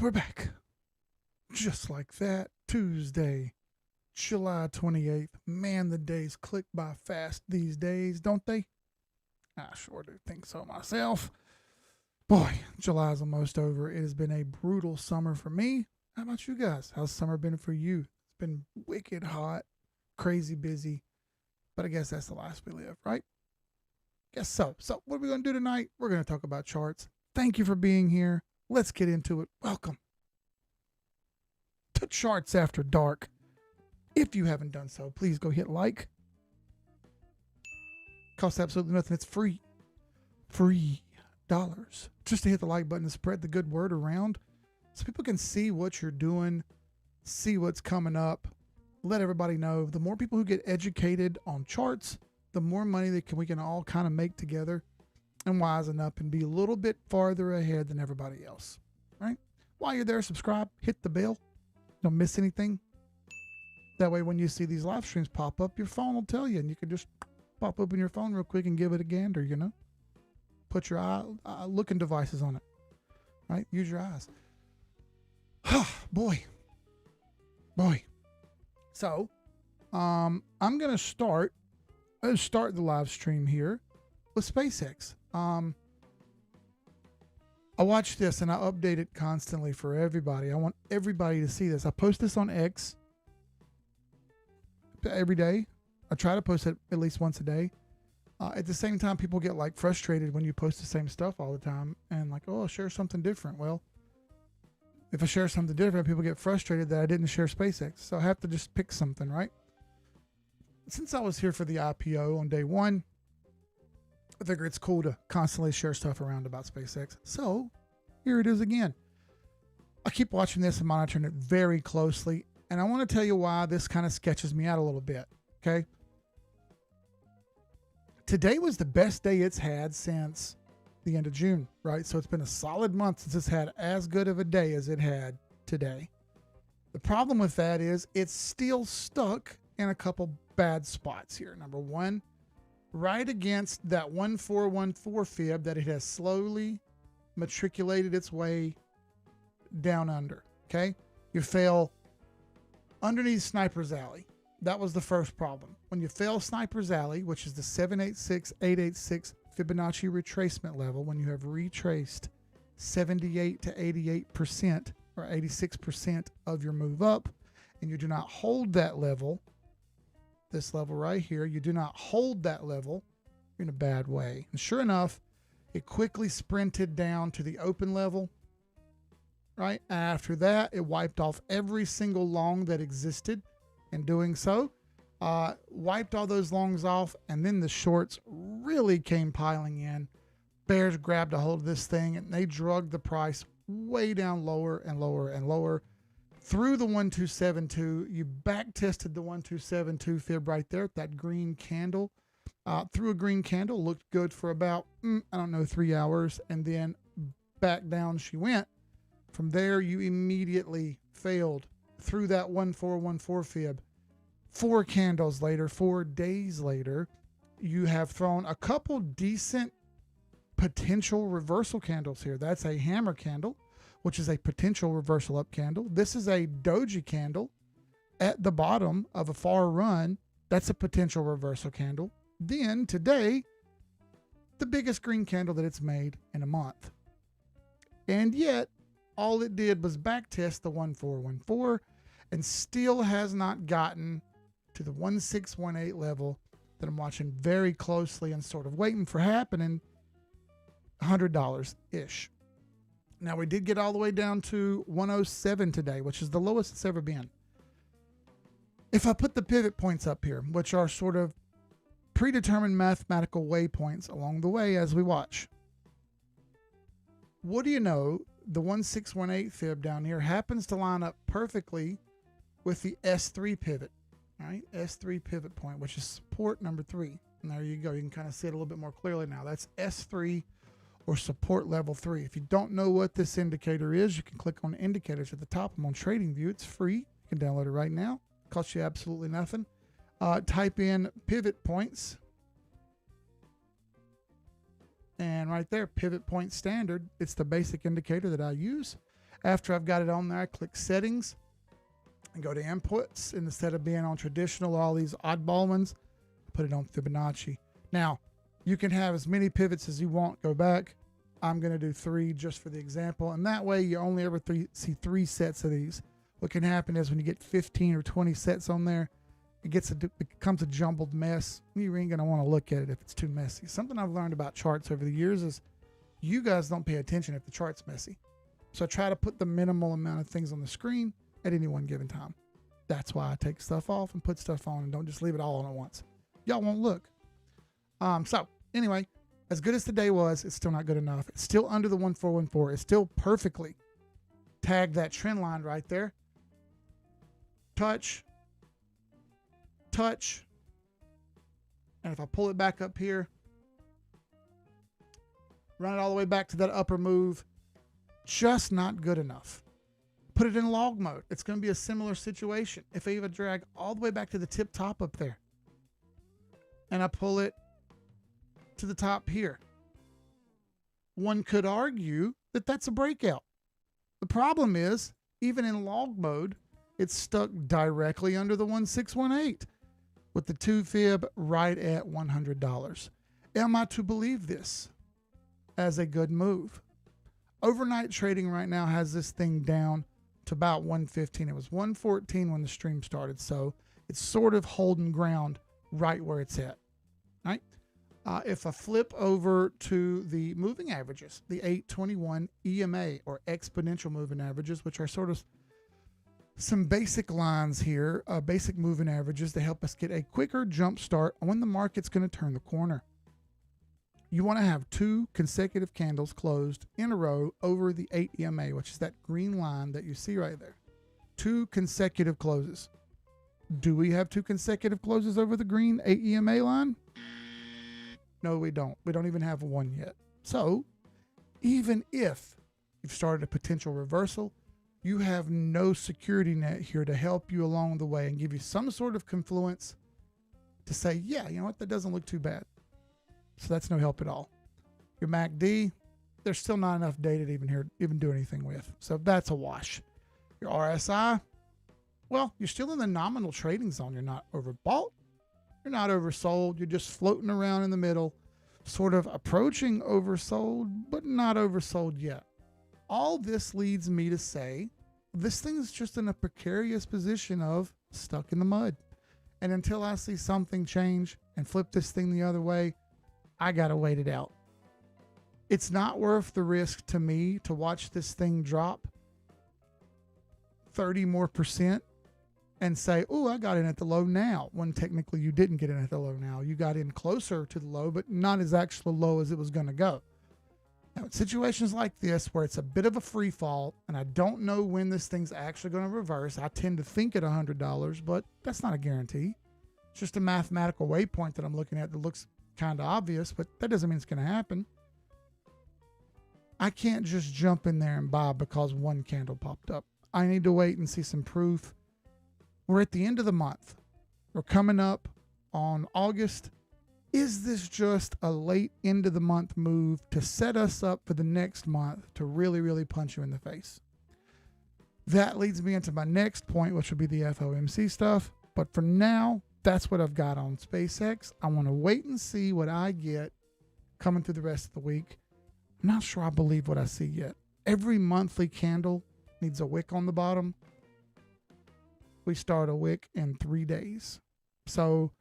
We're back. Just like that. Tuesday, July 28th. Man, the days click by fast these days, don't they? I sure do think so myself. Boy, July's almost over. It has been a brutal summer for me. How about you guys? How's summer been for you? It's been wicked hot, crazy busy, but I guess that's the life we live, right? Guess so. So what are we going to do tonight? We're going to talk about charts. Thank you for being here. Let's get into it. Welcome to Charts After Dark. If you haven't done so, please go hit like. Costs absolutely nothing. It's free. Free dollars. Just to hit the like button and spread the good word around so people can see what you're doing, see what's coming up, let everybody know. The more people who get educated on charts, the more money we can all kind of make together and wisen up and be a little bit farther ahead than everybody else, right? While you're there, subscribe, hit the bell. Don't miss anything. That way, when you see these live streams pop up, your phone will tell you, and you can just pop open your phone real quick and give it a gander, you know? Put your eye looking devices on it, right? Use your eyes. Boy. So, I'm going to start the live stream here with SpaceX. I watch this and I update it constantly for everybody. I want everybody to see this. I post this on X every day. I try to post it at least once a day. At the same time, people get like frustrated when you post the same stuff all the time and like, oh, I'll share something different. Well, if I share something different, people get frustrated that I didn't share SpaceX. So I have to just pick something, right? Since I was here for the IPO on day one, I figure it's cool to constantly share stuff around about SpaceX. So here it is again. I keep watching this and monitoring it very closely. And I want to tell you why this kind of sketches me out a little bit. Okay. Today was the best day it's had since the end of June, right? So it's been a solid month since it's had as good of a day as it had today. The problem with that is it's still stuck in a couple bad spots here. Number one, right against that 1414 fib that it has slowly matriculated its way down under. Okay. You fell underneath Sniper's Alley. That was the first problem. When you fail Sniper's Alley, which is the 786, 886 Fibonacci retracement level, when you have retraced 78 to 88% or 86% of your move up, and you do not hold that level, this level right here, you do not hold that level, you're in a bad way. And sure enough, it quickly sprinted down to the open level, right? After that, it wiped off every single long that existed. In doing so, wiped all those longs off, and then the shorts really came piling in. Bears grabbed a hold of this thing, and they drugged the price way down lower and lower and lower through the 1272. You back tested the 1272 fib right there, that green candle. Through a green candle, looked good for about, 3 hours, and then back down she went. From there, you immediately failed through that 1414 fib. 4 candles later, 4 days later, you have thrown a couple decent potential reversal candles here. That's a hammer candle, which is a potential reversal up candle. This is a doji candle at the bottom of a far run. That's a potential reversal candle. Then today, the biggest green candle that it's made in a month. And yet, all it did was back test the 1414 and still has not gotten to the 1618 level that I'm watching very closely and sort of waiting for happening. $100-ish. Now, we did get all the way down to 107 today, which is the lowest it's ever been. If I put the pivot points up here, which are sort of predetermined mathematical waypoints along the way as we watch, what do you know? The 1618 fib down here happens to line up perfectly with the S3 pivot, right? S3 pivot point, which is support number 3. And there you go. You can kind of see it a little bit more clearly now. That's S3 or support level 3. If you don't know what this indicator is, you can click on indicators at the top. I'm on TradingView. It's free. You can download it right now. It costs you absolutely nothing. Type in pivot points. And right there, pivot point standard. It's the basic indicator that I use. After I've got it on there, I click settings and go to inputs. And instead of being on traditional, all these oddball ones, put it on Fibonacci. Now, you can have as many pivots as you want. Go back. I'm going to do 3 just for the example. And that way you only ever see 3 sets of these. What can happen is when you get 15 or 20 sets on there, it becomes a jumbled mess. You ain't going to want to look at it if it's too messy. Something I've learned about charts over the years is you guys don't pay attention if the chart's messy. So I try to put the minimal amount of things on the screen at any one given time. That's why I take stuff off and put stuff on and don't just leave it all on at once. Y'all won't look. So anyway, as good as today was, it's still not good enough. It's still under the 1414. It's still perfectly tagged that trend line right there. Touch. And if I pull it back up here, run it all the way back to that upper move, just not good enough. Put it in log mode. It's going to be a similar situation. If I even drag all the way back to the tip top up there, and I pull it to the top here, one could argue that that's a breakout. The problem is, even in log mode, it's stuck directly under the 1618 with the 2 fib right at $100. Am I to believe this as a good move? Overnight trading right now has this thing down to about 115. It was 114 when the stream started, so it's sort of holding ground right where it's at. Right? If I flip over to the moving averages, the 821 EMA or exponential moving averages, which are sort of some basic lines here, basic moving averages to help us get a quicker jump start on when the market's going to turn the corner. You want to have 2 consecutive candles closed in a row over the 8 EMA, which is that green line that you see right there. 2 consecutive closes. Do we have 2 consecutive closes over the green 8 EMA line? No, we don't. We don't even have one yet. So even if you've started a potential reversal, you have no security net here to help you along the way and give you some sort of confluence to say, yeah, you know what, that doesn't look too bad. So that's no help at all. Your MACD, there's still not enough data to even do anything with. So that's a wash. Your RSI, well, you're still in the nominal trading zone. You're not overbought. You're not oversold. You're just floating around in the middle, sort of approaching oversold, but not oversold yet. All this leads me to say this thing is just in a precarious position of stuck in the mud. And until I see something change and flip this thing the other way, I got to wait it out. It's not worth the risk to me to watch this thing drop 30% more and say, oh, I got in at the low now, when technically you didn't get in at the low now. You got in closer to the low, but not as actually low as it was going to go. Now, in situations like this, where it's a bit of a free fall, and I don't know when this thing's actually going to reverse, I tend to think at $100, but that's not a guarantee. It's just a mathematical waypoint that I'm looking at that looks kind of obvious, but that doesn't mean it's going to happen. I can't just jump in there and buy because one candle popped up. I need to wait and see some proof. We're at the end of the month. We're coming up on August. Is this just a late end of the month move to set us up for the next month to really, really punch you in the face? That leads me into my next point, which would be the FOMC stuff. But for now, that's what I've got on SpaceX. I want to wait and see what I get coming through the rest of the week. I'm not sure I believe what I see yet. Every monthly candle needs a wick on the bottom. We start a wick in 3 days. So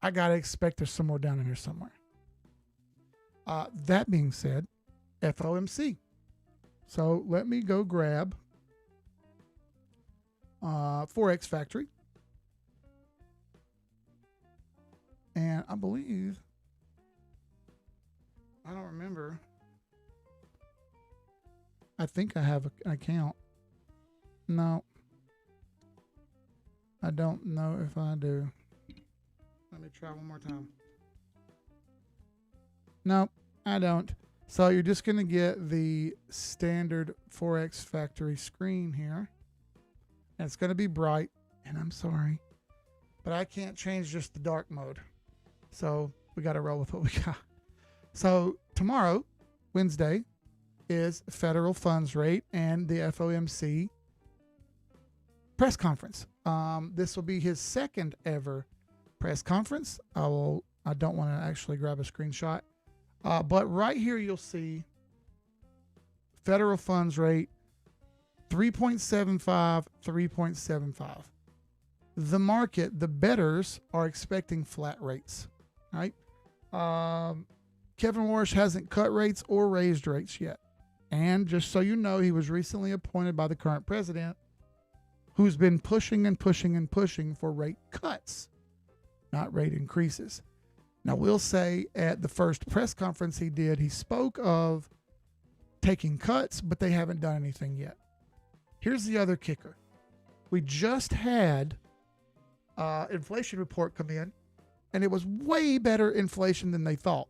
I got to expect there's some more down in here somewhere. That being said, FOMC. So let me go grab Forex Factory. And I believe, I don't remember. I think I have an account. No. I don't know if I do. Let me try one more time. No, I don't. So you're just going to get the standard Forex Factory screen here. And it's going to be bright. And I'm sorry, but I can't change just the dark mode. So we got to roll with what we got. So tomorrow, Wednesday, is federal funds rate and the FOMC press conference. This will be his second ever press conference. I don't want to actually grab a screenshot, but right here you'll see federal funds rate 3.75, 3.75. The market, the bettors are expecting flat rates, right? Kevin Warsh hasn't cut rates or raised rates yet. And just so you know, he was recently appointed by the current president, who's been pushing and pushing and pushing for rate cuts, not rate increases. Now, we'll say at the first press conference he did, he spoke of taking cuts, but they haven't done anything yet. Here's the other kicker. We just had inflation report come in, and it was way better inflation than they thought.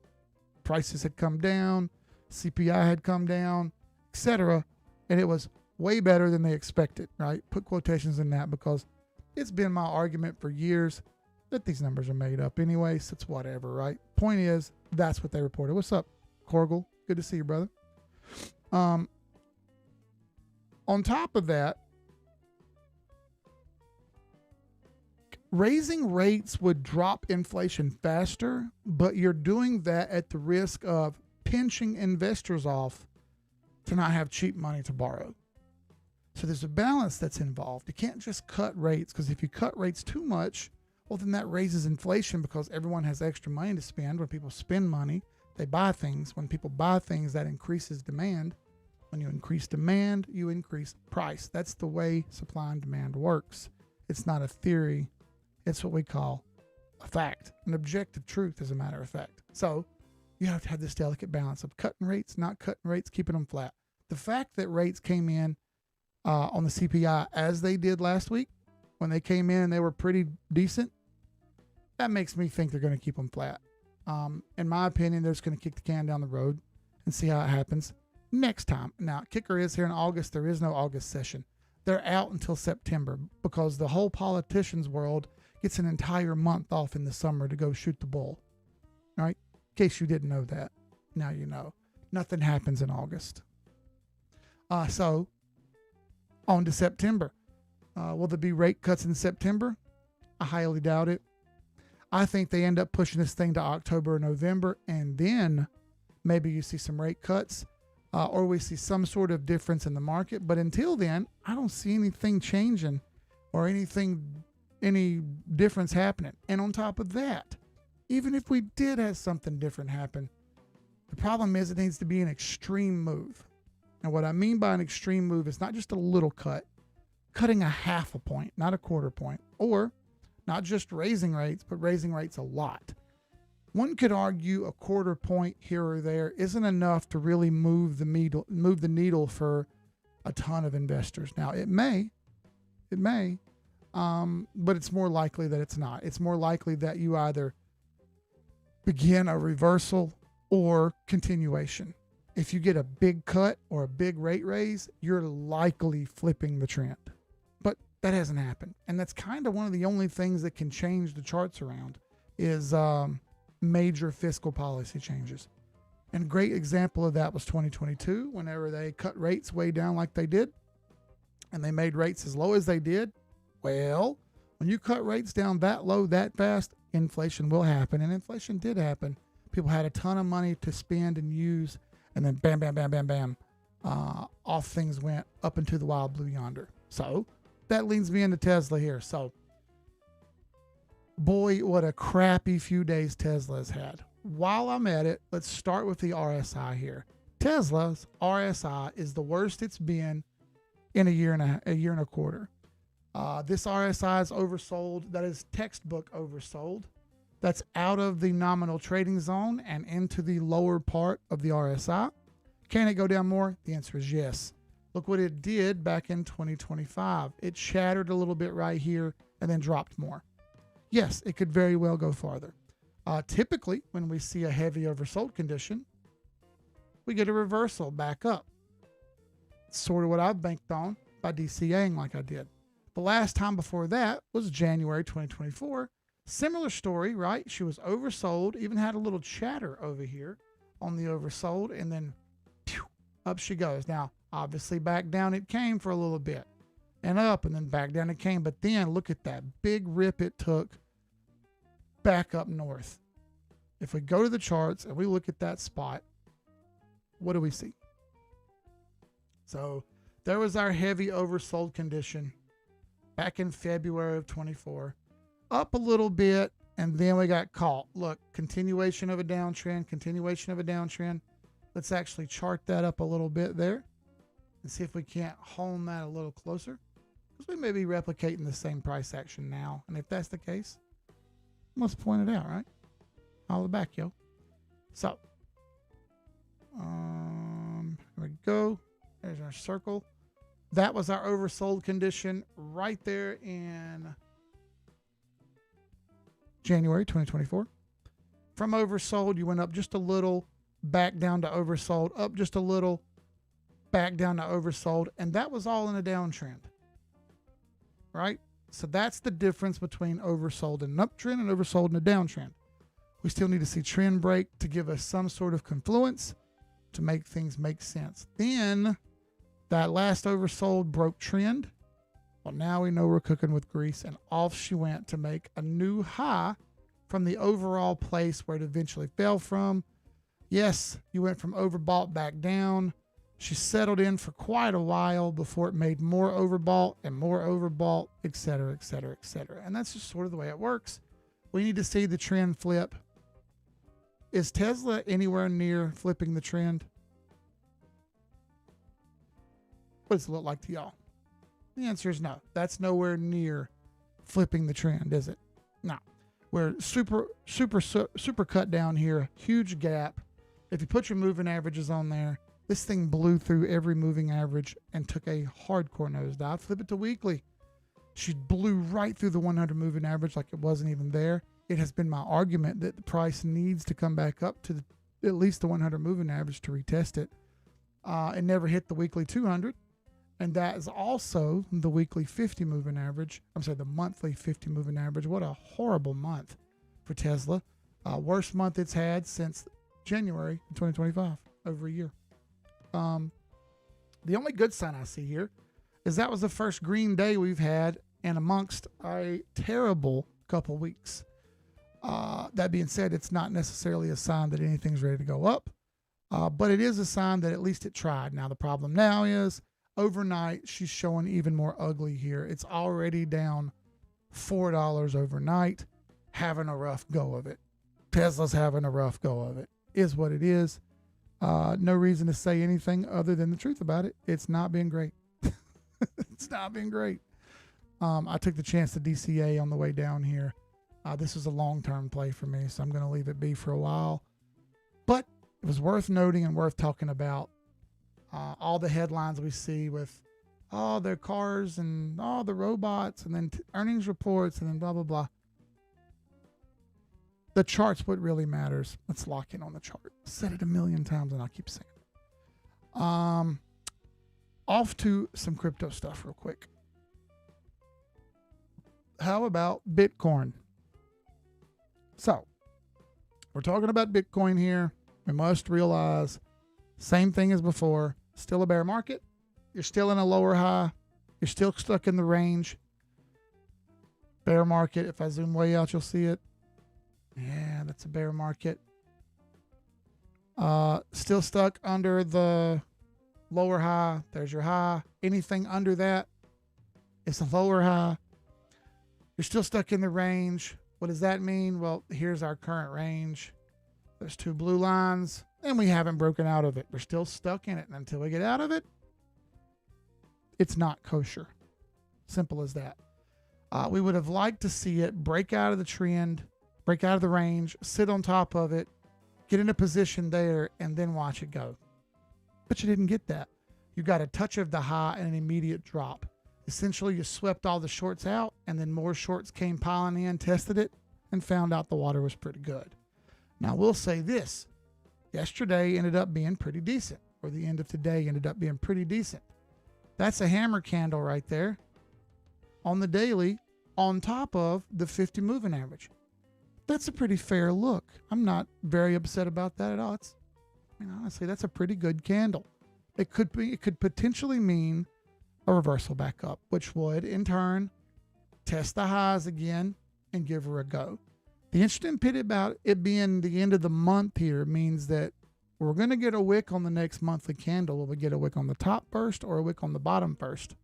Prices had come down, CPI had come down, etc., and it was way better than they expected, right? Put quotations in that because it's been my argument for years that these numbers are made up anyway, so it's whatever, right? Point is, that's what they reported. What's up, Corgle? Good to see you, brother. On top of that, raising rates would drop inflation faster, but you're doing that at the risk of pinching investors off to not have cheap money to borrow. So there's a balance that's involved. You can't just cut rates, because if you cut rates too much, well, then that raises inflation because everyone has extra money to spend. When people spend money, they buy things. When people buy things, that increases demand. When you increase demand, you increase price. That's the way supply and demand works. It's not a theory. It's what we call a fact, an objective truth, as a matter of fact. So you have to have this delicate balance of cutting rates, not cutting rates, keeping them flat. The fact that rates came in on the CPI as they did last week, when they came in and they were pretty decent, that makes me think they're going to keep them flat. In my opinion, they're just going to kick the can down the road and see how it happens next time. Now, kicker is here in August, there is no August session. They're out until September because the whole politicians world gets an entire month off in the summer to go shoot the bull. All right? In case you didn't know that, now you know. Nothing happens in August. So, on to September. Will there be rate cuts in September? I highly doubt it. I think they end up pushing this thing to October or November, and then maybe you see some rate cuts, or we see some sort of difference in the market. But until then, I don't see anything changing or any difference happening. And on top of that, even if we did have something different happen, the problem is it needs to be an extreme move. And what I mean by an extreme move is not just a little cut, cutting a half a point, not a quarter point, or not just raising rates, but raising rates a lot. One could argue a quarter point here or there isn't enough to really move the needle for a ton of investors. Now, it may, but it's more likely that it's not. It's more likely that you either begin a reversal or continuation. If you get a big cut or a big rate raise, you're likely flipping the trend. But that hasn't happened. And that's kind of one of the only things that can change the charts around is major fiscal policy changes. And a great example of that was 2022, whenever they cut rates way down like they did, and they made rates as low as they did. Well, when you cut rates down that low, that fast, inflation will happen. And inflation did happen. People had a ton of money to spend and use, and then bam, bam, bam, bam, bam, off things went up into the wild blue yonder. So that leads me into Tesla here. So, boy, what a crappy few days Tesla's had. While I'm at it, let's start with the RSI here. Tesla's RSI is the worst it's been in a year and a quarter. This RSI is oversold. That is textbook oversold. That's out of the nominal trading zone and into the lower part of the RSI. Can it go down more? The answer is yes. Look what it did back in 2025. It shattered a little bit right here and then dropped more. Yes, it could very well go farther. Typically, when we see a heavy oversold condition, we get a reversal back up. It's sort of what I've banked on by DCAing like I did. The last time before that was January 2024. Similar story, right? She was oversold, even had a little chatter over here on the oversold, and then Up she goes. Now, obviously back down it came for a little bit, and up, and then back down it came. But then look at that big rip it took back up north. If we go to the charts and we look at that spot, what do we see? So there was our heavy oversold condition back in February of 24. Up a little bit, and then we got caught. Look, continuation of a downtrend, continuation of a downtrend. Let's actually chart that up a little bit there and see if we can't hone that a little closer, because we may be replicating the same price action now. And if that's the case, let's point it out, right? Holla back, yo. So, here we go. There's our circle. That was our oversold condition right there in January 2024. From oversold, you went up just a little, back down to oversold, up just a little, back down to oversold, and that was all in a downtrend, right? So that's the difference between oversold and an uptrend and oversold and a downtrend. We still need to see trend break to give us some sort of confluence to make things make sense. Then that last oversold broke trend. Well, now we know we're cooking with grease, and off she went to make a new high from the overall place where it eventually fell from. Yes, you went from overbought back down. She settled in for quite a while before it made more overbought, et cetera, et cetera, et cetera. And that's just sort of the way it works. We need to see the trend flip. Is Tesla anywhere near flipping the trend? What does it look like to y'all? The answer is no. That's nowhere near flipping the trend, is it? No. We're super cut down here. Huge gap. If you put your moving averages on there, this thing blew through every moving average and took a hardcore nosedive. Flip it to weekly. She blew right through the 100 moving average like it wasn't even there. It has been my argument that the price needs to come back up to at least the 100 moving average to retest it. It never hit the weekly 200. And that is also the weekly 50 moving average. I'm sorry, the monthly 50 moving average. What a horrible month for Tesla. Worst month it's had since January 2025, over a year. The only good sign I see here is that was the first green day we've had and amongst a terrible couple weeks. That being said, it's not necessarily a sign that anything's ready to go up, but it is a sign that at least it tried. Now, the problem now is overnight, she's showing even more ugly here. It's already down $4 overnight, having a rough go of it. Tesla's having a rough go of it, is what it is. No reason to say anything other than the truth about it. It's not been great. It's not been great. I took the chance to DCA on the way down here. This is a long-term play for me, so I'm going to leave it be for a while. But it was worth noting and worth talking about. All the headlines we see with all their cars and all the robots and then earnings reports and then blah, blah, blah. The chart's what really matters. Let's lock in on the chart. I said it a million times and I'll keep saying it. Off to some crypto stuff real quick. How about Bitcoin? So, we're talking about Bitcoin here. We must realize, same thing as before, still a bear market. You're still in a lower high. You're still stuck in the range. Bear market, if I zoom way out, you'll see it. Yeah, that's a bear market. Still stuck under the lower high. There's your high. Anything under that, it's a lower high. You're still stuck in the range. What does that mean? Well, here's our current range. There's two blue lines, and we haven't broken out of it. We're still stuck in it. And until we get out of it, it's not kosher. Simple as that. We would have liked to see it break out of the trend, break out of the range, sit on top of it, get in a position there, and then watch it go. But you didn't get that. You got a touch of the high and an immediate drop. Essentially, you swept all the shorts out, and then more shorts came piling in, tested it, and found out the water was pretty good. Now, we'll say this. Yesterday ended up being pretty decent, or the end of today ended up being pretty decent. That's a hammer candle right there on the daily on top of the 50 moving average. That's a pretty fair look. I'm not very upset about that at all. Honestly, that's a pretty good candle. It could potentially mean a reversal back up, which would in turn test the highs again and give her a go. The interesting bit about it being the end of the month here means that we're going to get a wick on the next monthly candle. Will we get a wick on the top first or a wick on the bottom first?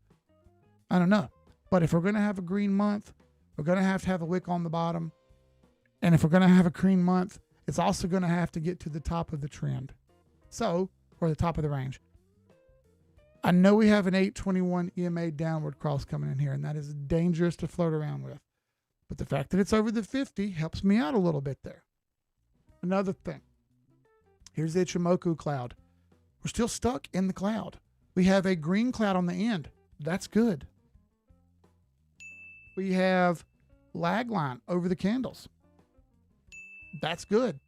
I don't know. But if we're going to have a green month, we're going to have a wick on the bottom. And if we're going to have a green month, it's also going to have to get to the top of the trend. So, or the top of the range. I know we have an 821 EMA downward cross coming in here, and that is dangerous to flirt around with. But the fact that it's over the 50 helps me out a little bit there. Another thing. Here's the Ichimoku cloud. We're still stuck in the cloud. We have a green cloud on the end. That's good. We have lag line over the candles. That's good.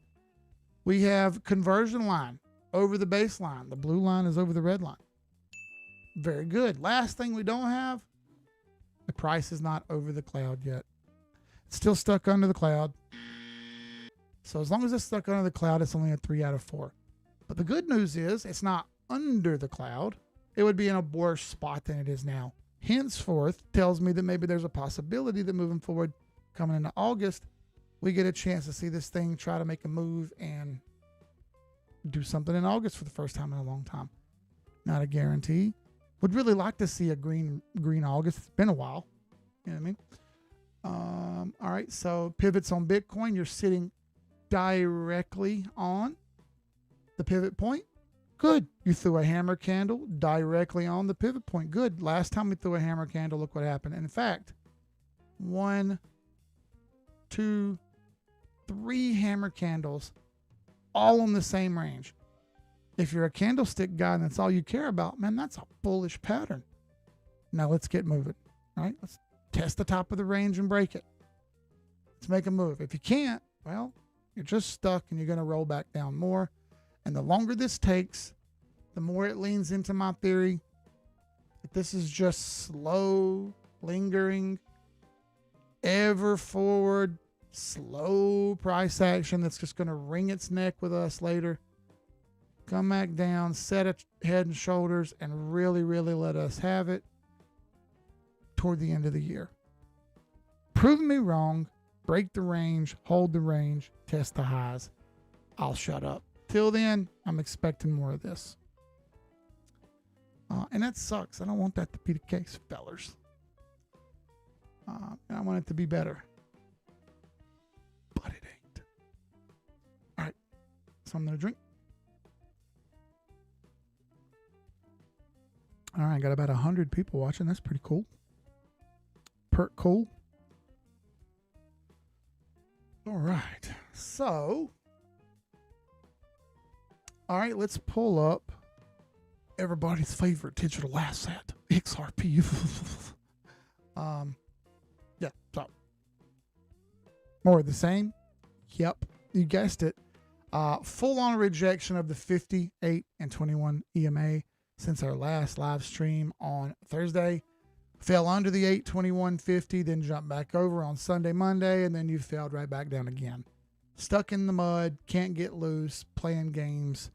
We have conversion line over the baseline. The blue line is over the red line. Very good. Last thing we don't have, the price is not over the cloud yet. It's still stuck under the cloud. So as long as it's stuck under the cloud, it's only a 3 out of 4. But the good news is it's not under the cloud. It would be in a worse spot than it is now. Henceforth, tells me that maybe there's a possibility that moving forward, coming into August, we get a chance to see this thing try to make a move and do something in August for the first time in a long time. Not a guarantee. Would really like to see a green August. It's been a while. You know what I mean? All right, so pivots on Bitcoin. You're sitting directly on the pivot point. Good. You threw a hammer candle directly on the pivot point. Good. Last time we threw a hammer candle, look what happened. And in fact, 1, 2, 3 hammer candles all in the same range. If you're a candlestick guy and that's all you care about, man, that's a bullish pattern. Now let's get moving. All right, let's test the top of the range and break it. Let's make a move. If you can't, well, you're just stuck and you're going to roll back down more. And the longer this takes, the more it leans into my theory that this is just slow, lingering, ever forward, slow price action that's just going to wring its neck with us later. Come back down, set it head and shoulders, and really, really let us have it toward the end of the year. Prove me wrong, break the range, hold the range, test the highs. I'll shut up. Till then, I'm expecting more of this. And that sucks. I don't want that to be the case, fellers. And I want it to be better. But it ain't. All right. So I'm going to drink. All right. Got about 100 people watching. That's pretty cool. Pert cool. All right. So, all right, let's pull up everybody's favorite digital asset, XRP. Yeah, so more of the same. Yep, you guessed it. Full-on rejection of the 58 and 21 EMA since our last live stream on Thursday. Fell under the 821.50, then jumped back over on Sunday, Monday, and then you fell right back down again. Stuck in the mud, can't get loose, playing games.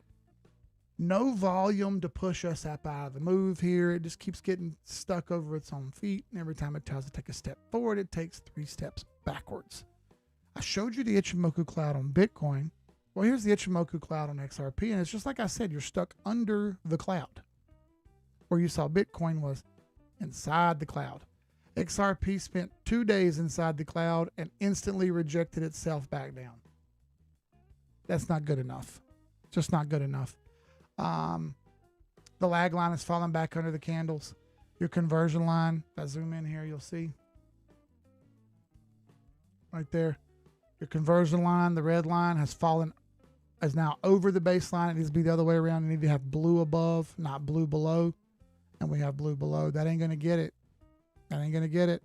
No volume to push us up out of the move here. It just keeps getting stuck over its own feet, and every time it tries to take a step forward, it takes 3 steps backwards. I showed you the Ichimoku cloud on Bitcoin. Well, here's the Ichimoku cloud on XRP, and it's just like I said, you're stuck under the cloud. Where you saw Bitcoin was inside the cloud. XRP spent 2 days inside the cloud and instantly rejected itself back down. That's not good enough. Just not good enough. The lag line is falling back under the candles. Your conversion line, if I zoom in here, you'll see right there. Your conversion line, the red line, has fallen, is now over the baseline. It needs to be the other way around. You need to have blue above, not blue below. And we have blue below. That ain't going to get it. That ain't going to get it.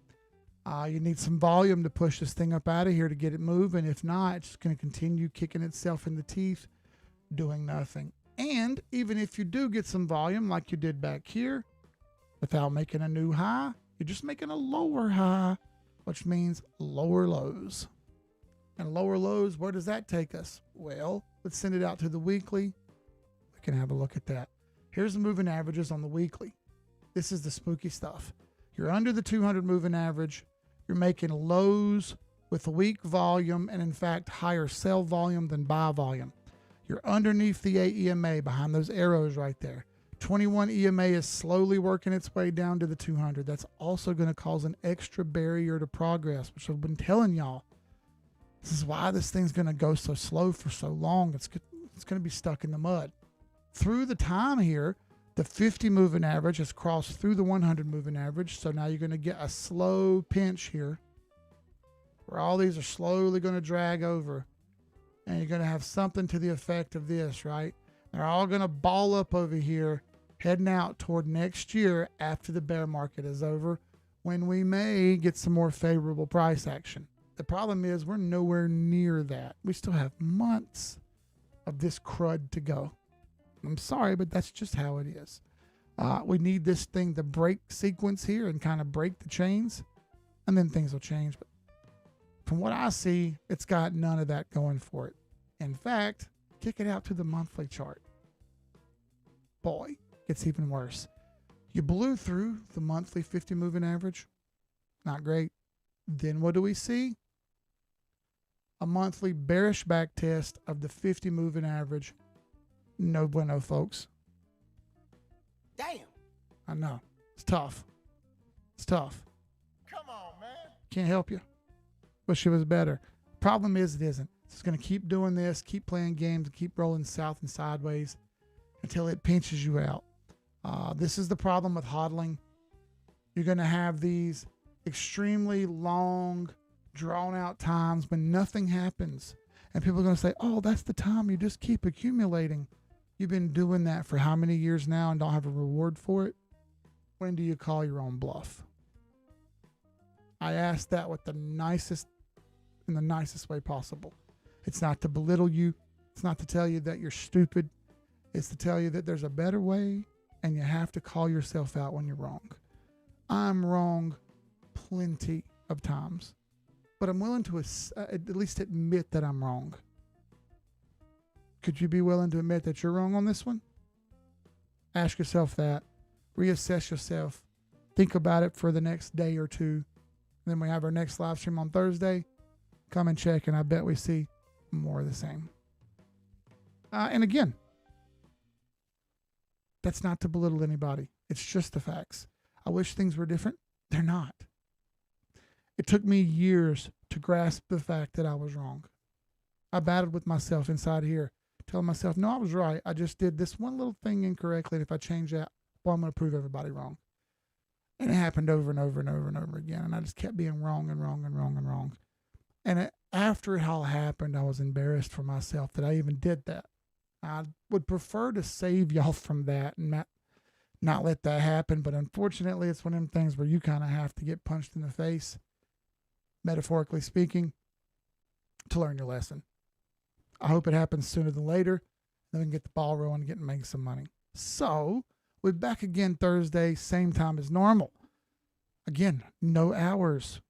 You need some volume to push this thing up out of here to get it moving. If not, it's just going to continue kicking itself in the teeth, doing nothing. And even if you do get some volume like you did back here, without making a new high, you're just making a lower high, which means lower lows. And lower lows, where does that take us? Well, let's send it out to the weekly. We can have a look at that. Here's the moving averages on the weekly. This is the spooky stuff. You're under the 200 moving average. You're making lows with weak volume and, in fact, higher sell volume than buy volume. You're underneath the EMA behind those arrows right there. 21 EMA is slowly working its way down to the 200. That's also going to cause an extra barrier to progress, which I've been telling y'all. This is why this thing's going to go so slow for so long. It's going to be stuck in the mud. Through the time here, the 50 moving average has crossed through the 100 moving average. So now you're going to get a slow pinch here where all these are slowly going to drag over. And you're going to have something to the effect of this, right? They're all going to ball up over here, heading out toward next year after the bear market is over, when we may get some more favorable price action. The problem is we're nowhere near that. We still have months of this crud to go. I'm sorry, but that's just how it is. We need this thing to break sequence here and kind of break the chains, and then things will change. But from what I see, it's got none of that going for it. In fact, kick it out to the monthly chart. Boy, it's even worse. You blew through the monthly 50 moving average. Not great. Then what do we see? A monthly bearish back test of the 50 moving average. No bueno, folks. Damn. I know. It's tough. It's tough. Come on, man. Can't help you. Wish it was better. Problem is it isn't. It's going to keep doing this, keep playing games, and keep rolling south and sideways until it pinches you out. This is the problem with hodling. You're going to have these extremely long, drawn-out times when nothing happens. And people are going to say, oh, that's the time you just keep accumulating. You've been doing that for how many years now and don't have a reward for it? When do you call your own bluff? I asked that with in the nicest way possible. It's not to belittle you. It's not to tell you that you're stupid. It's to tell you that there's a better way and you have to call yourself out when you're wrong. I'm wrong plenty of times, but I'm willing to at least admit that I'm wrong. Could you be willing to admit that you're wrong on this one? Ask yourself that. Reassess yourself. Think about it for the next day or two. Then we have our next live stream on Thursday. Come and check, and I bet we see more of the same. And again, that's not to belittle anybody. It's just the facts. I wish things were different. They're not. It took me years to grasp the fact that I was wrong. I battled with myself inside here, telling myself, no, I was right. I just did this one little thing incorrectly. And if I change that, well, I'm going to prove everybody wrong. And it happened over and over and over and over again. And I just kept being wrong and wrong and wrong and wrong. And after it all happened, I was embarrassed for myself that I even did that. I would prefer to save y'all from that and not let that happen. But unfortunately, it's one of them things where you kind of have to get punched in the face, metaphorically speaking, to learn your lesson. I hope it happens sooner than later. Then we can get the ball rolling and get making some money. So we're back again Thursday, same time as normal. Again, no hours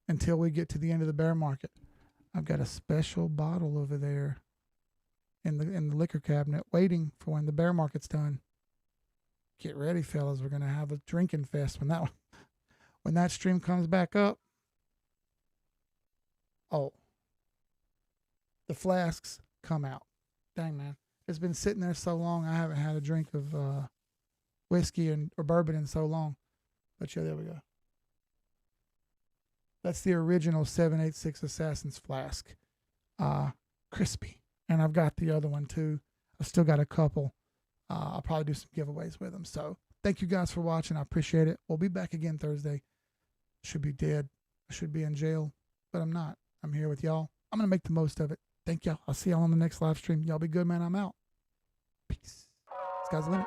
until we get to the end of the bear market. I've got a special bottle over there in the liquor cabinet waiting for when the bear market's done. Get ready, fellas. We're going to have a drinking fest when that stream comes back up. Oh, the flasks come out. Dang, man. It's been sitting there so long, I haven't had a drink of whiskey or bourbon in so long. But yeah, there we go. That's the original 786 Assassin's flask. Crispy. And I've got the other one too. I've still got a couple. I'll probably do some giveaways with them. So thank you guys for watching. I appreciate it. We'll be back again Thursday. Should be dead. I should be in jail, but I'm not. I'm here with y'all. I'm going to make the most of it. Thank y'all. I'll see y'all on the next live stream. Y'all be good, man. I'm out. Peace. Sky's the limit.